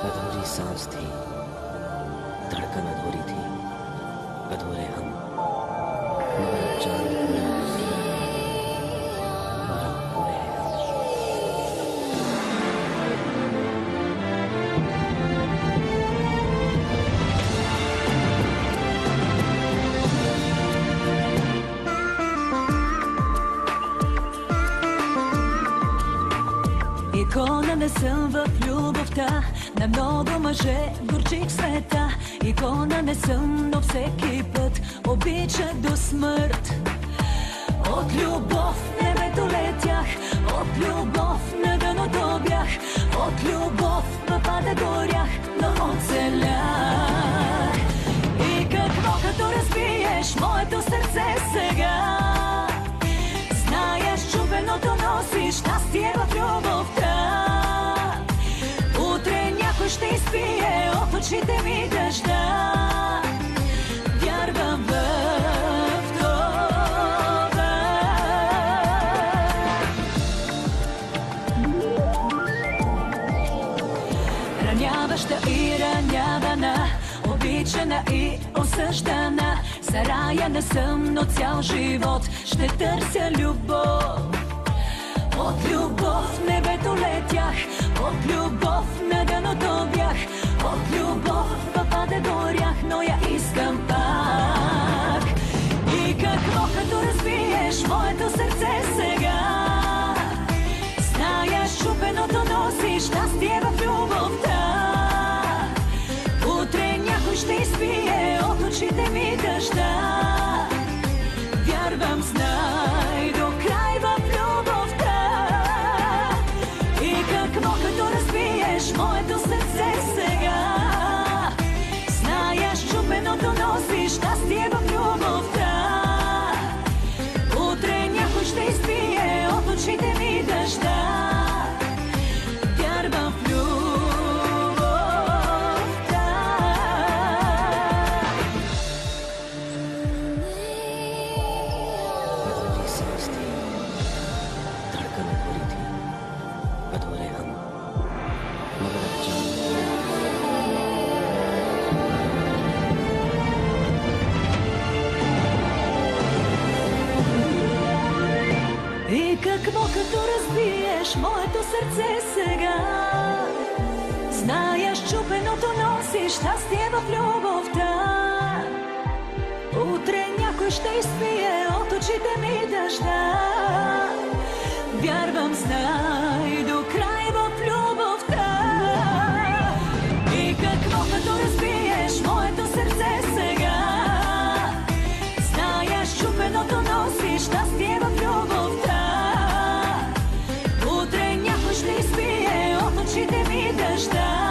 अधूरी सांस थी, धड़कन अधूरी थी, अधूरे हम, मगर अब चांद पूरा और अब पूरे हैं हम। Икона не съм в любовта, на много мъже горчих света. Икона не съм, но всеки път обичах до смърт. От любов небето летях, от любов на дъното бях, от любов в ада горях, но оцелях. И какво като разбиеш моето сърце сега? Знаеш, чупеното носиш щастие в любовта. Утре някой ще изпие от очите ми дъжда. Вярвам в това. Раняваща и ранявана, обичана и осъждана. За рая не съм, но цял живот ще търся любов. От любов в небето летях, от любов на дъното бях, от любов в ада горях, но я искам пак. И какво като разбиеш моето сърце сега? Знаеш, чупеното носиш щастие в любовта. Утре някой ще изпие от очите ми дъжда. Вярвам, знай, до край в любовта. И какво като разбиеш моето сърце сега? Знаеш, чупеното носиш щастие в любовта. Утре някой ще изпие от очите ми дъжда. Вярвам в любовта. अधूरी सांस थी, धड़कन अधूरी थी, अधूरे हम, मगर अब चांद पूरा И какво като разбиеш моето сърце сега? Знаеш, чупеното носиш щастие в любовта. Утре някой ще изпие от очите ми дъжда. Вярвам, знай, до край в любовта. И какво като разбиеш моето сърце сега? Знаеш, чупеното носиш щастие в любовта. Утре някой ще изпие от очите ми дъжда.